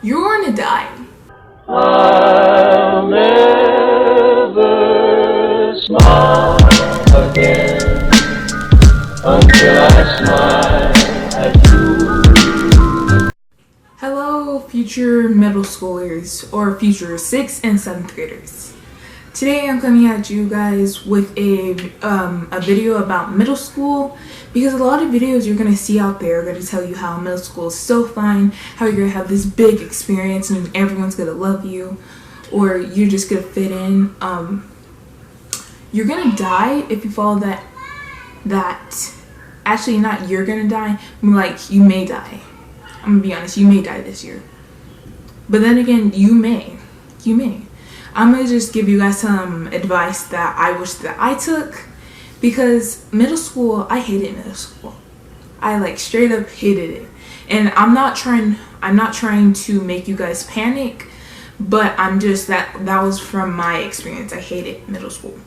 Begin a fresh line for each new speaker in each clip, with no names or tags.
You're gonna die.
I'll never smile again until I smile at you.
Hello, future middle schoolers or future 6th and 7th graders. Today I'm coming at you guys with a video about middle school, because a lot of videos you're going to see out there are going to tell you how middle school is so fun, how you're going to have this big experience and everyone's going to love you, or you're just going to fit in. You're going to die if you follow that actually not you're going to die, like you may die. I'm going to be honest, you may die this year. But then again, you may. I'm going to just give you guys some advice that I wish that I took, because middle school, I hated middle school. I straight up hated it. And I'm not trying to make you guys panic, but I'm just that was from my experience. I hated middle school.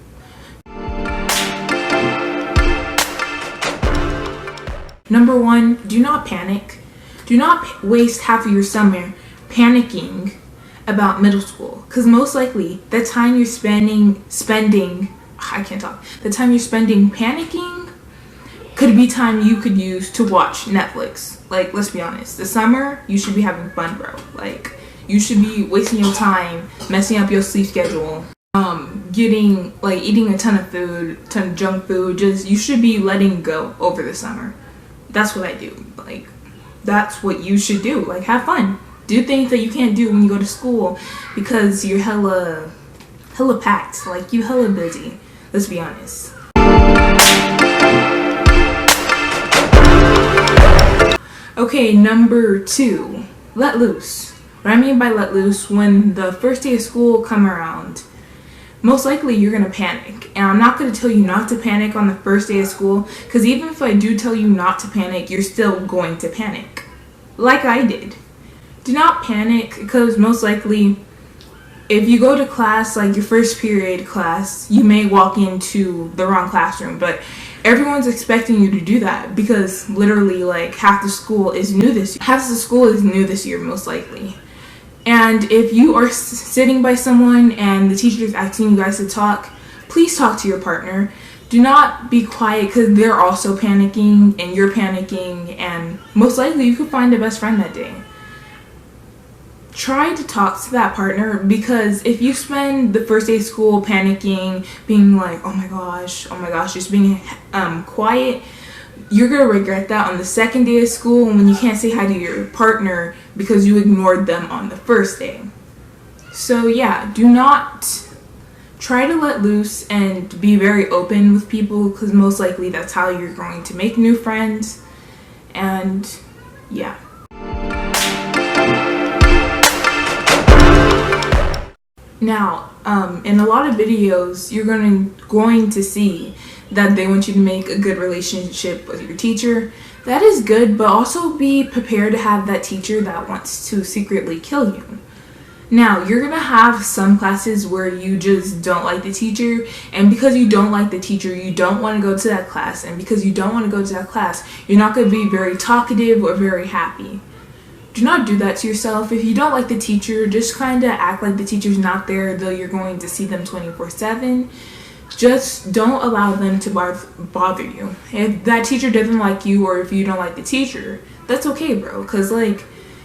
Number 1, do not panic. Do not waste half of your summer panicking about middle school, because most likely the time you're spending panicking could be time you could use to watch Netflix. Let's be honest, the summer you should be having fun, bro. You should be wasting your time messing up your sleep schedule, eating a ton of junk food. You should be letting go over the summer. That's what I do. That's what you should do. Have fun. Do things that you can't do when you go to school because you're hella packed. You hella busy. Let's be honest. Okay, number 2, let loose. What I mean by let loose, when the first day of school come around, most likely you're going to panic. And I'm not going to tell you not to panic on the first day of school, because even if I do tell you not to panic, you're still going to panic. Like I did. Do not panic, because most likely if you go to class, your first period class, you may walk into the wrong classroom, but everyone's expecting you to do that, because literally half the school is new this year, most likely. And if you are sitting by someone and the teacher is asking you guys to talk, please talk to your partner. Do not be quiet, because they're also panicking and you're panicking, and most likely you could find a best friend that day. Try to talk to that partner, because if you spend the first day of school panicking, being oh my gosh, just being quiet, you're going to regret that on the second day of school when you can't say hi to your partner because you ignored them on the first day. So yeah, do not try to let loose and be very open with people, because most likely that's how you're going to make new friends. And yeah. Now, in a lot of videos, you're going to see that they want you to make a good relationship with your teacher. That is good, but also be prepared to have that teacher that wants to secretly kill you. Now, you're going to have some classes where you just don't like the teacher, and because you don't like the teacher, you don't want to go to that class, and because you don't want to go to that class, you're not going to be very talkative or very happy. Do not do that to yourself. If you don't like the teacher, just kind of act like the teacher's not there, though you're going to see them 24/7. Just don't allow them to bother you. If that teacher doesn't like you, or if you don't like the teacher, that's okay, bro. Because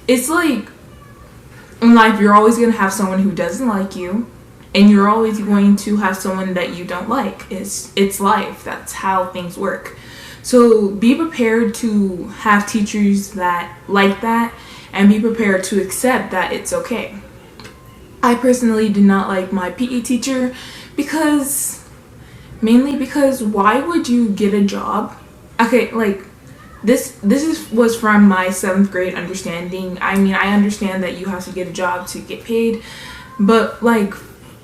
it's in life, you're always going to have someone who doesn't like you, and you're always going to have someone that you don't like. It's life. That's how things work. So be prepared to have teachers that like that, and be prepared to accept that it's okay. I personally did not like my PE teacher, mainly because why would you get a job? Okay, this was from my 7th grade understanding. I mean, I understand that you have to get a job to get paid, but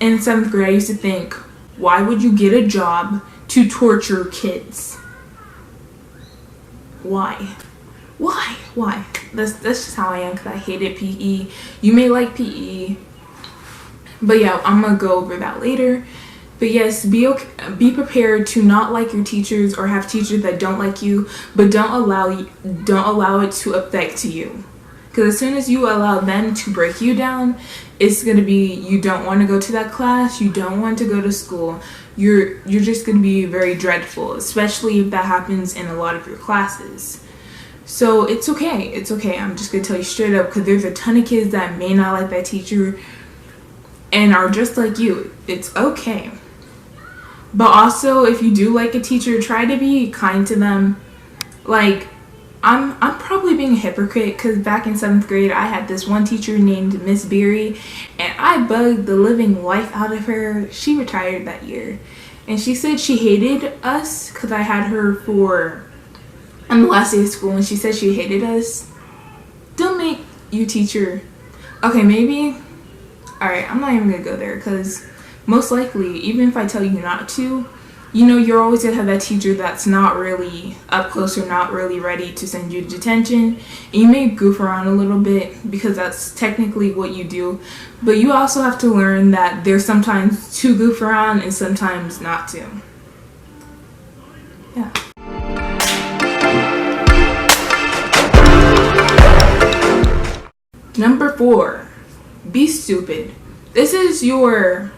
in 7th grade I used to think, why would you get a job to torture kids? Why? That's just how I am, because I hated PE. You may like PE, but yeah, I'm gonna go over that later. But yes, be prepared to not like your teachers, or have teachers that don't like you, but don't allow it to affect you. Because as soon as you allow them to break you down, it's going to be you don't want to go to that class, you don't want to go to school. You're just going to be very dreadful, especially if that happens in a lot of your classes. So it's okay. It's okay. I'm just going to tell you straight up, because there's a ton of kids that may not like that teacher and are just like you. It's okay. But also, if you do like a teacher, try to be kind to them. Like, I'm probably being a hypocrite, because back in 7th grade, I had this one teacher named Miss BAII, and I bugged the living life out of her. She retired that year, and she said she hated us because I had her on the last day of school, and she said she hated us. Don't make you teacher. Okay, maybe. Alright, I'm not even gonna go there, because most likely, even if I tell you not to, you're always gonna have that teacher that's not really up close or not really ready to send you to detention. And you may goof around a little bit, because that's technically what you do. But you also have to learn that there's sometimes to goof around and sometimes not to. Yeah. Number 4, be stupid. This is your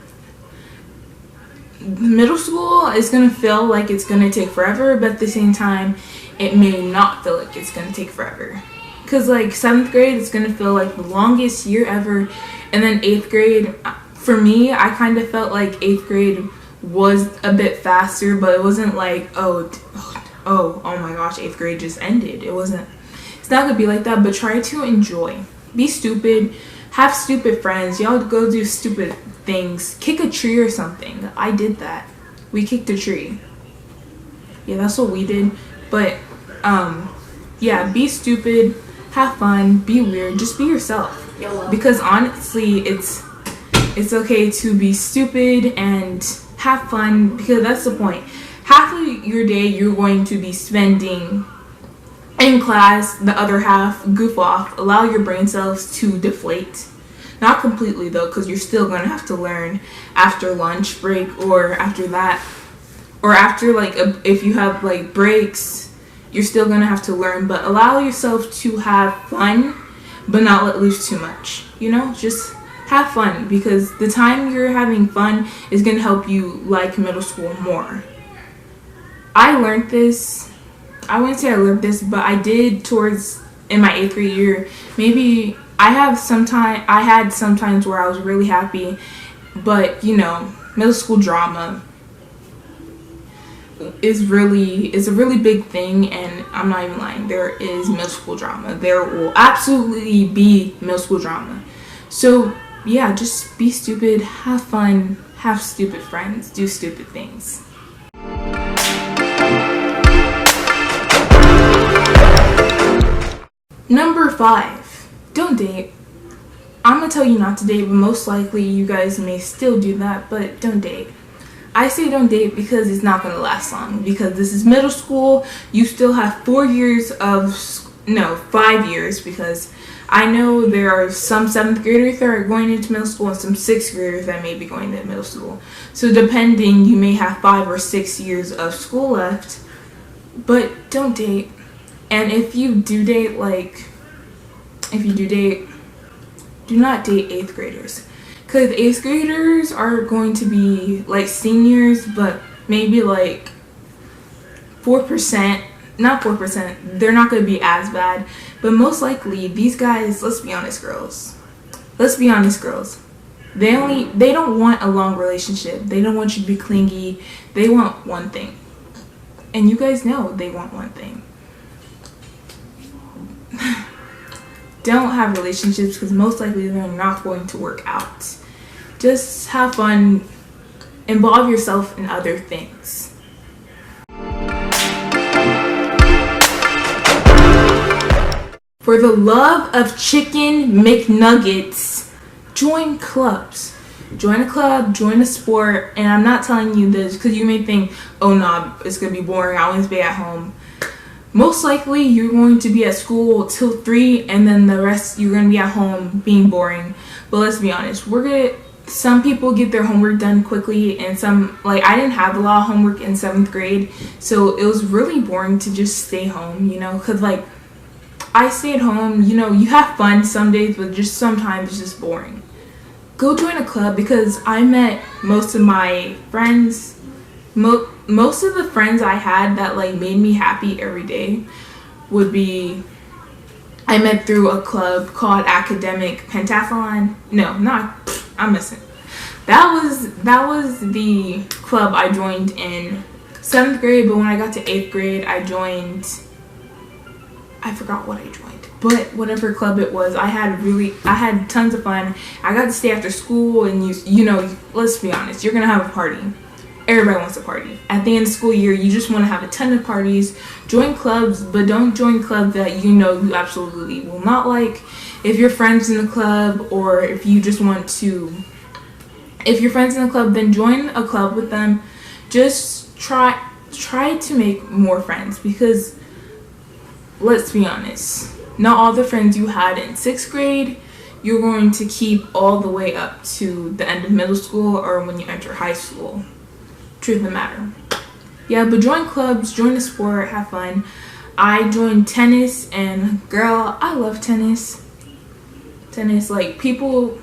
middle school. Is going to feel like it's going to take forever, but at the same time, it may not feel like it's going to take forever. Because like 7th grade, it's going to feel like the longest year ever. And then 8th grade, for me, I kind of felt like 8th grade was a bit faster, but it wasn't like, oh my gosh, 8th grade just ended. It's not going to be like that, but try to enjoy. Be stupid. Have stupid friends. Y'all go do stupid things. Kick a tree or something. I did that. We kicked a tree. Yeah, that's what we did. But, yeah, be stupid. Have fun. Be weird. Just be yourself. Because honestly, it's okay to be stupid and have fun, because that's the point. Half of your day you're going to be spending in class, the other half goof off, allow your brain cells to deflate. Not completely though, because you're still going to have to learn after lunch break, or after that, or after if you have like breaks, you're still going to have to learn. But allow yourself to have fun, but not let loose too much. Just have fun, because the time you're having fun is going to help you like middle school more. I learned this. I wouldn't say I learned this, but I did in my 8th grade year. Maybe I had sometimes where I was really happy, but middle school drama is a really big thing, and I'm not even lying. There is middle school drama. There will absolutely be middle school drama. So yeah, just be stupid, have fun, have stupid friends, do stupid things. Number 5, don't date. I'm gonna tell you not to date, but most likely you guys may still do that, but don't date. I say don't date because it's not gonna last long, because this is middle school. You still have 5 years, because I know there are some 7th graders that are going into middle school and some 6th graders that may be going into middle school. So depending, you may have 5 or 6 years of school left, but don't date. And if you do date, do not date 8th graders. Because 8th graders are going to be like seniors, but maybe like 4%, not 4%, they're not going to be as bad. But most likely, these guys, let's be honest, girls. They don't want a long relationship. They don't want you to be clingy. They want one thing. And you guys know they want one thing. Don't have relationships, because most likely they're not going to work out. Just have fun. Involve yourself in other things. For the love of chicken McNuggets, join clubs. Join a club, join a sport. And I'm not telling you this because you may think, oh no, it's going to be boring. I want to be at home. Most likely you're going to be at school till 3, and then the rest you're going to be at home being boring. But let's be honest, some people get their homework done quickly, and some, I didn't have a lot of homework in 7th grade, so it was really boring to just stay home, because I stayed home. You know, you have fun some days, but just sometimes it's just boring. Go join a club, because I met most of my friends. Most of the friends I had that like made me happy every day would be I met through a club called Academic Pentathlon. No, not I'm missing. That was the club I joined in 7th grade, but when I got to 8th grade, I forgot what I joined. But whatever club it was, I had tons of fun. I got to stay after school, and you know, let's be honest, you're gonna have a party. Everybody wants a party. At the end of the school year, you just want to have a ton of parties. Join clubs, but don't join clubs that you know you absolutely will not like. If you're friends in the club, or if you just want to, if you're friends in the club, then join a club with them. Just try to make more friends, because let's be honest, not all the friends you had in 6th grade you're going to keep all the way up to the end of middle school or when you enter high school. Truth of the matter. Yeah, but join clubs, join a sport, have fun. I joined tennis, and girl, I love tennis. Tennis, like, people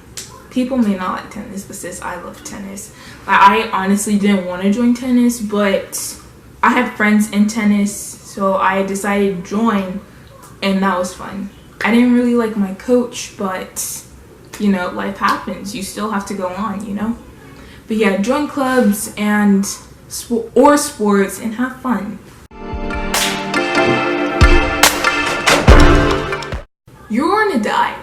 may not like tennis, but sis, I love tennis. Like, I honestly didn't want to join tennis, but I had friends in tennis, so I decided to join, and that was fun. I didn't really like my coach, but you know, life happens. You still have to go on, you know. But yeah, join clubs and or sports and have fun. You're going to die.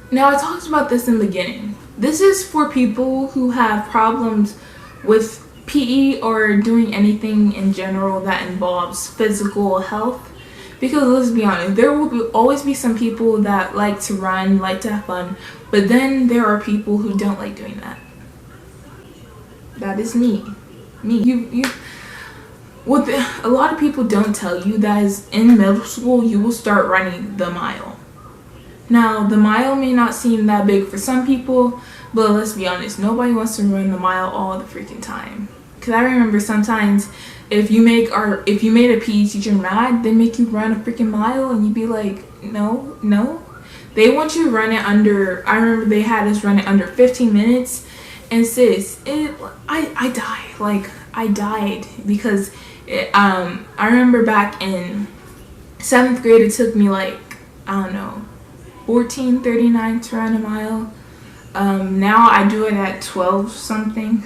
Now, I talked about this in the beginning. This is for people who have problems with PE or doing anything in general that involves physical health. Because let's be honest, there will always be some people that like to run, like to have fun, but then there are people who don't like doing that. That is me. What a lot of people don't tell you that is in middle school you will start running the mile. Now, the mile may not seem that big for some people, but let's be honest, nobody wants to run the mile all the freaking time. Cause I remember sometimes if you made a PE teacher mad, they make you run a freaking mile, and you'd be like, no. They want you to run it under. I remember they had us run it under 15 minutes, and sis, I died. Like, I died because I remember back in 7th grade, it took me like, I don't know, 14:39 to run a mile. Now I do it at 12 something.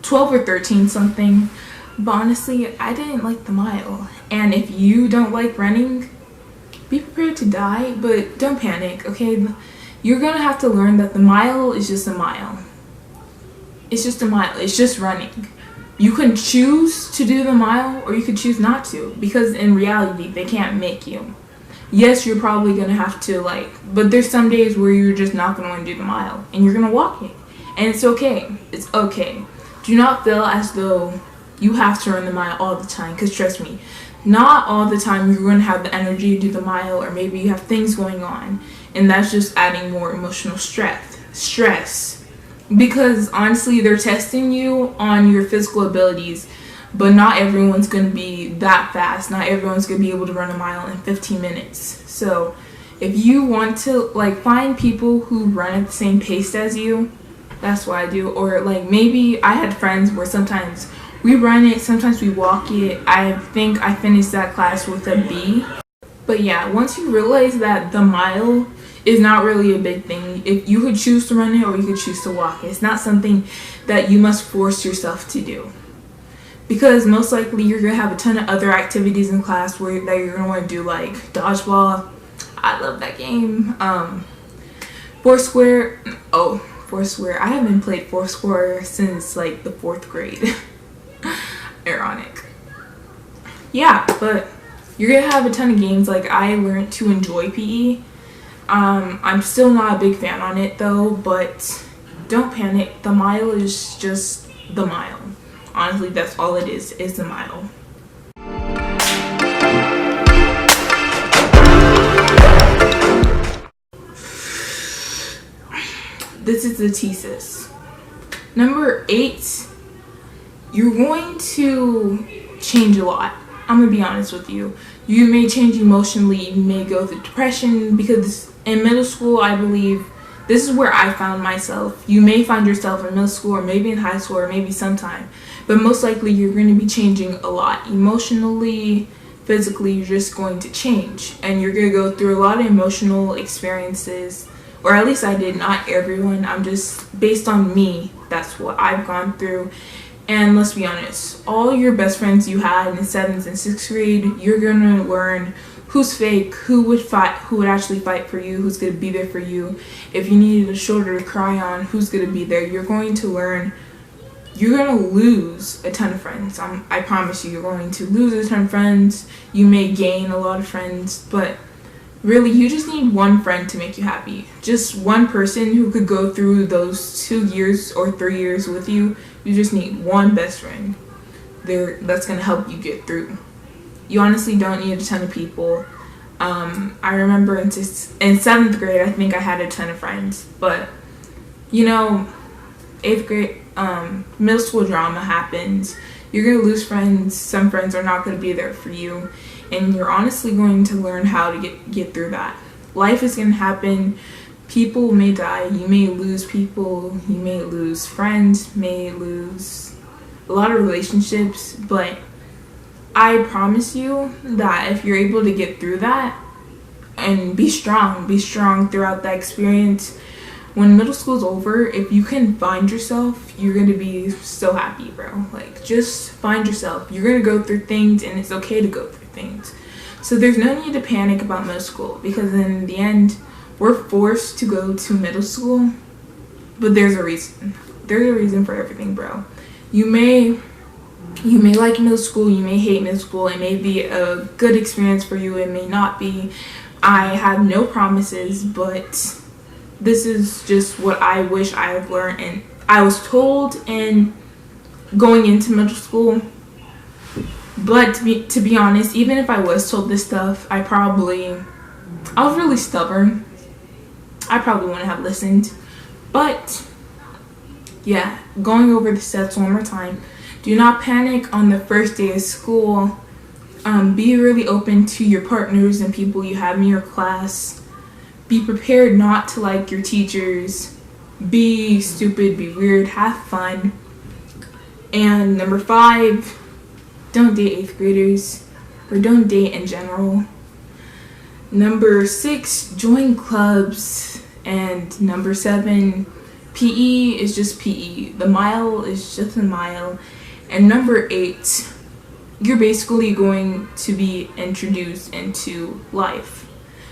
12 or 13 something. But honestly, I didn't like the mile. And if you don't like running, be prepared to die, but don't panic, okay? You're gonna have to learn that the mile is just a mile. It's just a mile. It's just running. You can choose to do the mile, or you could choose not to, because in reality, they can't make you. Yes, you're probably gonna have to, but there's some days where you're just not gonna want to do the mile, and you're gonna walk it. And it's okay. It's okay. Do not feel as though you have to run the mile all the time, because trust me, not all the time you're going to have the energy to do the mile, or maybe you have things going on, and that's just adding more emotional stress. Because honestly, they're testing you on your physical abilities, but not everyone's going to be that fast. Not everyone's going to be able to run a mile in 15 minutes. So if you want to find people who run at the same pace as you, that's what I do. Or maybe I had friends where sometimes we run it, sometimes we walk it. I think I finished that class with a B. But yeah, once you realize that the mile is not really a big thing, if you could choose to run it or you could choose to walk it, it's not something that you must force yourself to do. Because most likely you're going to have a ton of other activities in class that you're going to want to do, like dodgeball. I love that game. Foursquare. Foursquare. I haven't played Foursquare since the 4th grade. Ironic. Yeah, but you're gonna have a ton of games. I learned to enjoy PE. I'm still not a big fan on it though, but don't panic. The mile is just the mile. Honestly, that's all it is the mile. This is the thesis. Number 8, you're going to change a lot. I'm gonna be honest with you. You may change emotionally, you may go through depression, because in middle school, I believe this is where I found myself. You may find yourself in middle school, or maybe in high school, or maybe sometime, but most likely you're going to be changing a lot. Emotionally, physically, you're just going to change, and you're going to go through a lot of emotional experiences, or at least I did. Not everyone, I'm just based on me, that's what I've gone through. And let's be honest, all your best friends you had in 7th and 6th grade, you're gonna learn who's fake, who would actually fight for you, who's gonna be there for you. If you needed a shoulder to cry on, who's gonna be there. You're going to learn. You're gonna lose a ton of friends. I promise you, you're going to lose a ton of friends. You may gain a lot of friends, but really, you just need one friend to make you happy. Just one person who could go through those 2 years or 3 years with you. You just need one best friend that's going to help you get through. You honestly don't need a ton of people. I remember in 7th grade, I think I had a ton of friends. But, 8th grade, middle school drama happens. You're going to lose friends. Some friends are not going to be there for you. And you're honestly going to learn how to get through that. Life is going to happen. People may die. You may lose people. You may lose friends. May lose a lot of relationships. But I promise you that if you're able to get through that and be strong throughout that experience, when middle school's over, if you can find yourself, you're going to be so happy, bro. Like, just find yourself. You're going to go through things, and it's okay to go through things. So there's no need to panic about middle school, because in the end, we're forced to go to middle school, but there's a reason. There's a reason for everything, bro. You may like middle school, you may hate middle school. It may be a good experience for you, it may not be. I have no promises, but this is just what I wish I had learned, and I was told in going into middle school. But to be honest, even if I was told this stuff, I was really stubborn. I probably wouldn't have listened. But yeah, going over the steps one more time. Do not panic on the first day of school. Be really open to your partners and people you have in your class. Be prepared not to like your teachers. Be stupid, be weird, have fun. And number 5, don't date 8th graders, or don't date in general. Number 6, join clubs. And number 7, PE is just PE. The mile is just a mile. And number 8, you're basically going to be introduced into life.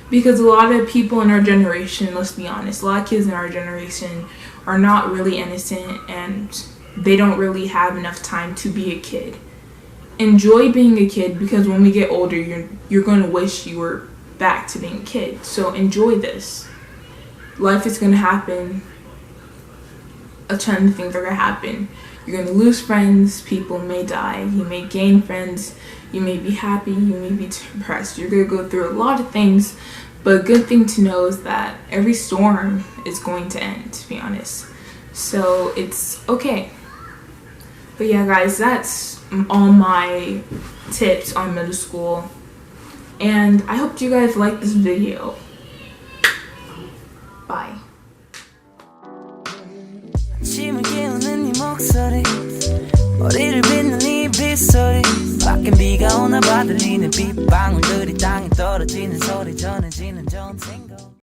Because a lot of people in our generation, let's be honest, a lot of kids in our generation are not really innocent, and they don't really have enough time to be a kid. Enjoy being a kid, because when we get older, you're going to wish you were back to being a kid. So enjoy this. Life is going to happen. A ton of things are going to happen. You're going to lose friends. People may die. You may gain friends. You may be happy. You may be depressed. You're going to go through a lot of things. But a good thing to know is that every storm is going to end, to be honest. So it's okay. But yeah, guys, that's all my tips on middle school. And I hope you guys like this video. Bye. 아침을 깨우는 네 목소리 머리를 빗는 네 빗소리 밖엔 비가 오나 봐 들리는 빗방울들이 땅에 떨어지는 소리 전해지는 좋은 생각